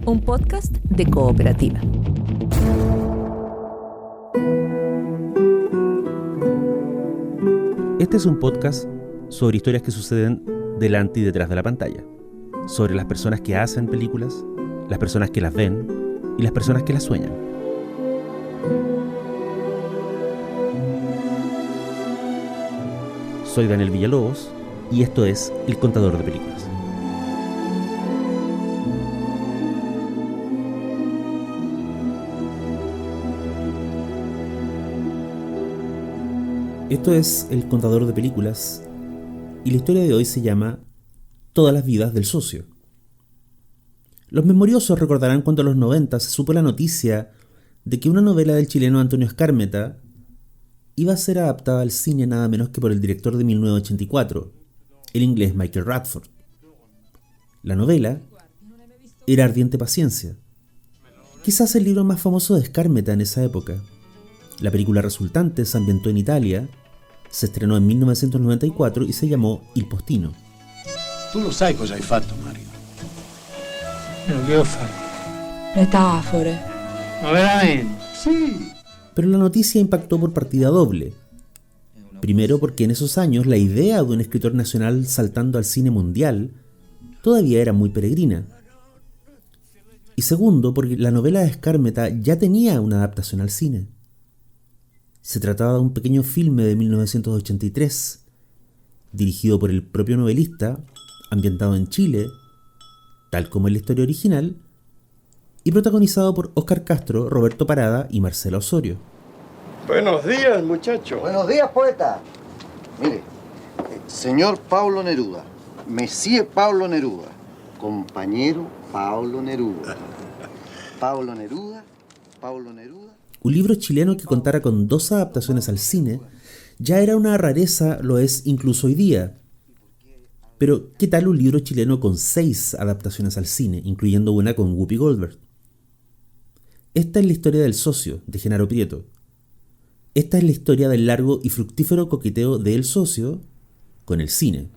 un podcast de Cooperativa. Este es un podcast sobre historias que suceden delante y detrás de la pantalla, sobre las personas que hacen películas, las personas que las ven y las personas que las sueñan. Soy Daniel Villalobos y esto es El Contador de Películas. Esto es El Contador de Películas y la historia de hoy se llama Todas las vidas del socio. Los memoriosos recordarán cuando en los 90 se supo la noticia de que una novela del chileno Antonio Skármeta iba a ser adaptada al cine nada menos que por el director de 1984, el inglés Michael Radford. La novela era Ardiente Paciencia, quizás el libro más famoso de Skármeta en esa época. La película resultante se ambientó en Italia, se estrenó en 1994 y se llamó Il Postino. Tu lo sai cosa hai fatto, Mario? Io che ho fatto? Metafore. Ma veramente? Sì. Pero la noticia impactó por partida doble. Primero porque en esos años la idea de un escritor nacional saltando al cine mundial todavía era muy peregrina. Y segundo porque la novela de Skármeta ya tenía una adaptación al cine. Se trataba de un pequeño filme de 1983, dirigido por el propio novelista, ambientado en Chile, tal como en la historia original, y protagonizado por Óscar Castro, Roberto Parada y Marcela Osorio. Buenos días, muchacho. Buenos días, poeta. Mire, señor Pablo Neruda, Monsieur Pablo Neruda, compañero Pablo Neruda. Pablo Neruda, Pablo Neruda. Un libro chileno que contara con 2 adaptaciones al cine ya era una rareza, lo es incluso hoy día. Pero, ¿qué tal un libro chileno con 6 adaptaciones al cine, incluyendo una con Whoopi Goldberg? Esta es la historia del socio, de Genaro Prieto. Esta es la historia del largo y fructífero coqueteo de El Socio con el cine.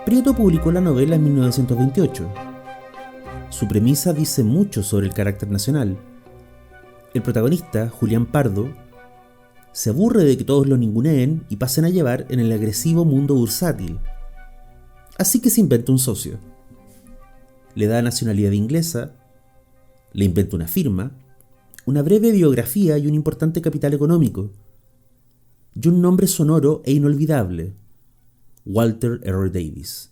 Prieto publicó la novela en 1928. Su premisa dice mucho sobre el carácter nacional. El protagonista, Julián Pardo, se aburre de que todos lo ninguneen y pasen a llevar en el agresivo mundo bursátil. Así que se inventa un socio. Le da nacionalidad inglesa, le inventa una firma, una breve biografía y un importante capital económico. Y un nombre sonoro e inolvidable: Walter R. Davis.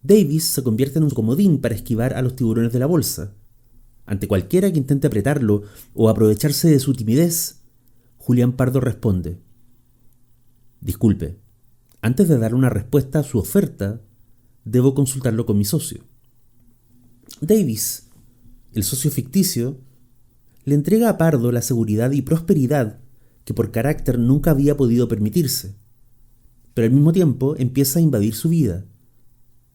Davis se convierte en un comodín para esquivar a los tiburones de la bolsa. Ante cualquiera que intente apretarlo o aprovecharse de su timidez, Julián Pardo responde: disculpe, antes de dar una respuesta a su oferta, debo consultarlo con mi socio. Davis, el socio ficticio, le entrega a Pardo la seguridad y prosperidad que por carácter nunca había podido permitirse, pero al mismo tiempo empieza a invadir su vida.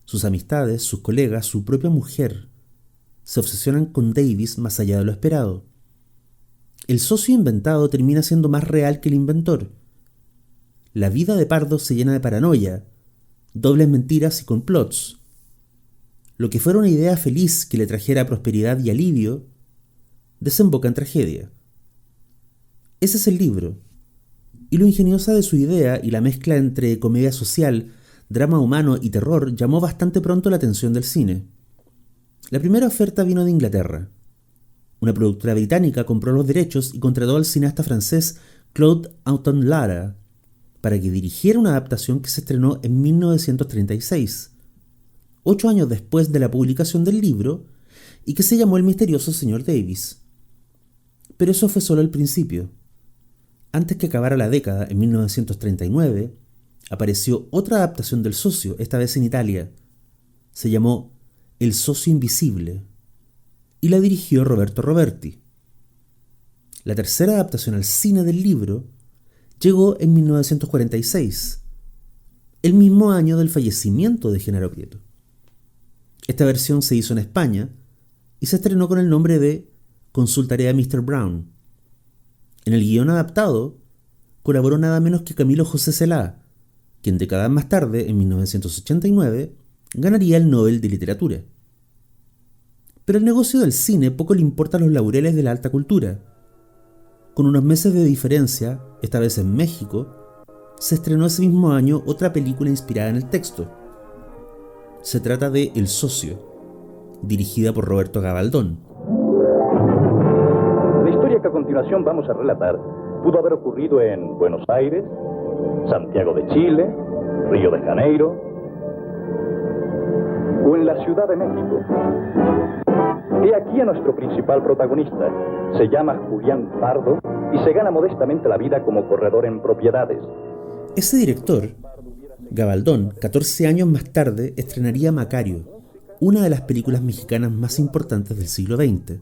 Sus amistades, sus colegas, su propia mujer se obsesionan con Davis más allá de lo esperado. El socio inventado termina siendo más real que el inventor. La vida de Pardo se llena de paranoia, dobles mentiras y complots. Lo que fuera una idea feliz que le trajera prosperidad y alivio, desemboca en tragedia. Ese es el libro, y lo ingeniosa de su idea y la mezcla entre comedia social, drama humano y terror llamó bastante pronto la atención del cine. La primera oferta vino de Inglaterra. Una productora británica compró los derechos y contrató al cineasta francés Claude Auton Lara para que dirigiera una adaptación que se estrenó en 1936, 8 años después de la publicación del libro, y que se llamó El misterioso señor Davis. Pero eso fue solo el principio. Antes que acabara la década, en 1939, apareció otra adaptación del socio, esta vez en Italia. Se llamó El socio invisible y la dirigió Roberto Roberti. La tercera adaptación al cine del libro llegó en 1946, el mismo año del fallecimiento de Genaro Prieto. Esta versión se hizo en España y se estrenó con el nombre de Consultaré a Mr. Brown. En el guión adaptado colaboró nada menos que Camilo José Celá, quien décadas más tarde, en 1989, ganaría el Nobel de Literatura. Pero el negocio del cine poco le importa los laureles de la alta cultura. Con unos meses de diferencia, esta vez en México, se estrenó ese mismo año otra película inspirada en el texto. Se trata de El Socio, dirigida por Roberto Gabaldón. La historia que a continuación vamos a relatar pudo haber ocurrido en Buenos Aires, Santiago de Chile, Río de Janeiro o en la Ciudad de México. He aquí a nuestro principal protagonista. Se llama Julián Pardo y se gana modestamente la vida como corredor en propiedades. Ese director, Gabaldón, 14 años más tarde, estrenaría Macario, una de las películas mexicanas más importantes del siglo XX.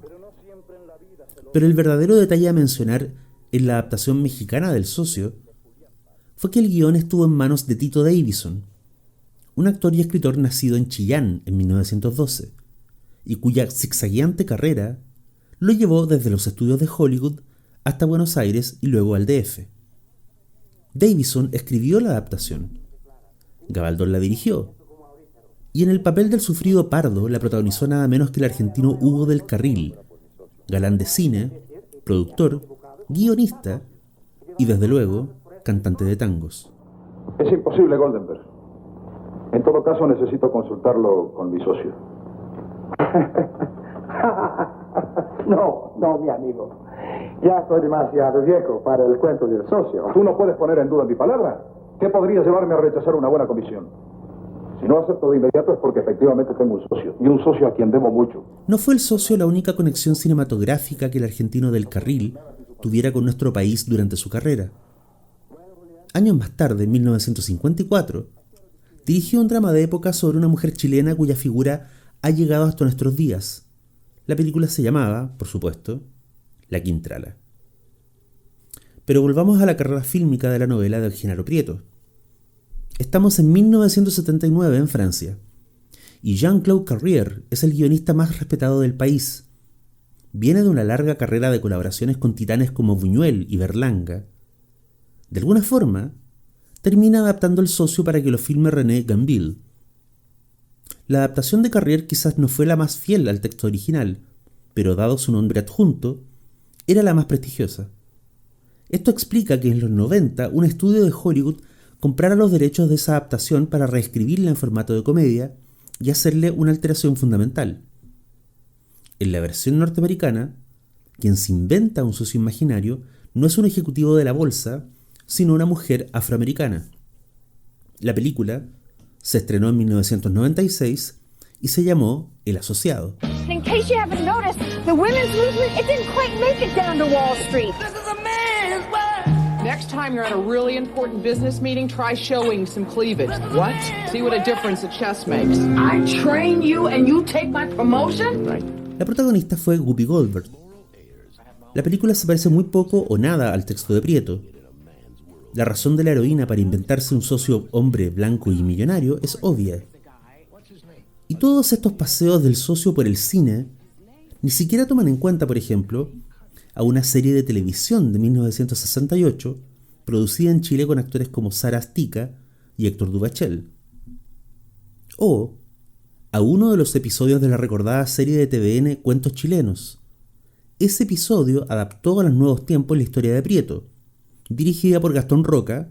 Pero el verdadero detalle a mencionar en la adaptación mexicana del Socio fue que el guión estuvo en manos de Tito Davidson, un actor y escritor nacido en Chillán en 1912, y cuya zigzagueante carrera lo llevó desde los estudios de Hollywood hasta Buenos Aires y luego al DF. Davidson escribió la adaptación, Gabaldón la dirigió, y en el papel del sufrido Pardo la protagonizó nada menos que el argentino Hugo del Carril, galán de cine, productor, guionista y desde luego cantante de tangos. Es imposible, Goldenberg. En todo caso necesito consultarlo con mi socio. No, mi amigo. Ya estoy demasiado viejo para el cuento del socio. Tú no puedes poner en duda mi palabra. ¿Qué podría llevarme a rechazar una buena comisión? Si no acepto de inmediato es porque efectivamente tengo un socio, y un socio a quien debo mucho. No fue el Socio la única conexión cinematográfica que el argentino del Carril tuviera con nuestro país durante su carrera. Años más tarde, en 1954, dirigió un drama de época sobre una mujer chilena cuya figura ha llegado hasta nuestros días. La película se llamaba, por supuesto, La Quintrala. Pero volvamos a la carrera fílmica de la novela de Genaro Prieto. Estamos en 1979 en Francia, y Jean-Claude Carrière es el guionista más respetado del país. Viene de una larga carrera de colaboraciones con titanes como Buñuel y Berlanga. De alguna forma, termina adaptando El Socio para que lo filme René Gambil. La adaptación de Carrière quizás no fue la más fiel al texto original, pero dado su nombre adjunto, era la más prestigiosa. Esto explica que en los 90 un estudio de Hollywood comprara los derechos de esa adaptación para reescribirla en formato de comedia y hacerle una alteración fundamental. En la versión norteamericana, quien se inventa un socio imaginario no es un ejecutivo de la bolsa, sino una mujer afroamericana. La película se estrenó en 1996 y se llamó El Asociado. In case you haven't noticed, the women's movement, it didn't quite make it down to Wall Street. This is a man's world. Next time you're at a really important business meeting, try showing some cleavage. What? See what a difference a chest makes. I train you and you take my promotion? Right. La protagonista fue Whoopi Goldberg. La película se parece muy poco o nada al texto de Prieto. La razón de la heroína para inventarse un socio hombre blanco y millonario es obvia. Y todos estos paseos del socio por el cine ni siquiera toman en cuenta, por ejemplo, a una serie de televisión de 1968 producida en Chile con actores como Sara Astica y Héctor Duvachel. O a uno de los episodios de la recordada serie de TVN Cuentos Chilenos. Ese episodio adaptó a los nuevos tiempos la historia de Prieto, dirigida por Gastón Roca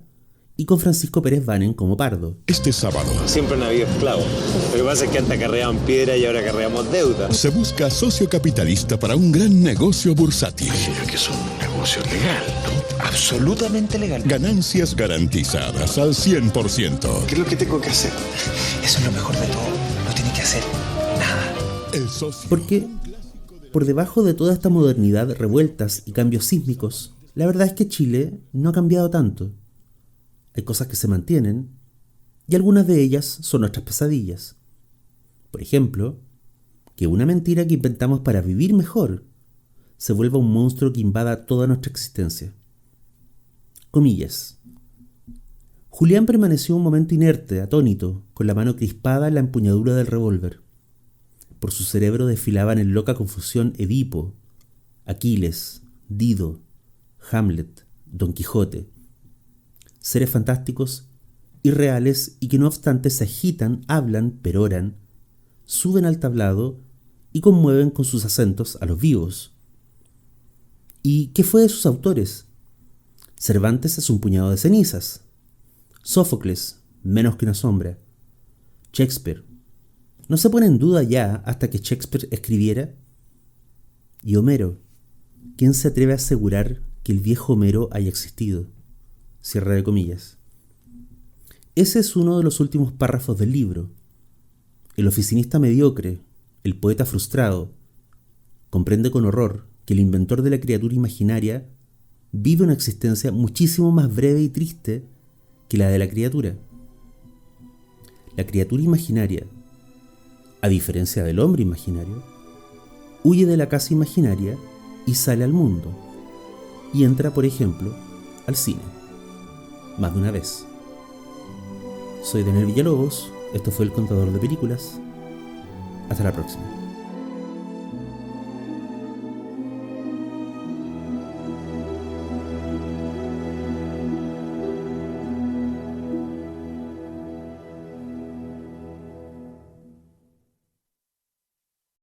y con Francisco Pérez Banen como Pardo. Este sábado siempre han habido esclavos. Lo que pasa es que antes carreaban piedra y ahora carreamos deuda. se busca socio capitalista para un gran negocio bursátil. Imagina que es un negocio legal, ¿no? Absolutamente legal. Ganancias garantizadas al 100%. ¿Qué es lo que tengo que hacer? Eso es lo mejor de todo. No tiene que hacer nada. El socio. Porque por debajo de toda esta modernidad, revueltas y cambios sísmicos, la verdad es que Chile no ha cambiado tanto. Hay cosas que se mantienen, y algunas de ellas son nuestras pesadillas. Por ejemplo, que una mentira que inventamos para vivir mejor se vuelva un monstruo que invada toda nuestra existencia. Comillas. Julián permaneció un momento inerte, atónito, con la mano crispada en la empuñadura del revólver. Por su cerebro desfilaban en loca confusión Edipo, Aquiles, Dido, Hamlet, Don Quijote, seres fantásticos irreales y que no obstante se agitan, hablan, peroran, suben al tablado y conmueven con sus acentos a los vivos. ¿Y qué fue de sus autores? Cervantes es un puñado de cenizas. Sófocles, menos que una sombra. Shakespeare, ¿no se pone en duda ya hasta que Shakespeare escribiera? Y Homero, ¿quién se atreve a asegurar que el viejo Homero haya existido? Cierre de comillas. Ese es uno de los últimos párrafos del libro. El oficinista mediocre, el poeta frustrado, comprende con horror que el inventor de la criatura imaginaria vive una existencia muchísimo más breve y triste que la de la criatura. La criatura imaginaria, a diferencia del hombre imaginario, huye de la casa imaginaria y sale al mundo, y entra, por ejemplo, al cine, más de una vez. Soy Daniel Villalobos, esto fue El Contador de Películas. Hasta la próxima.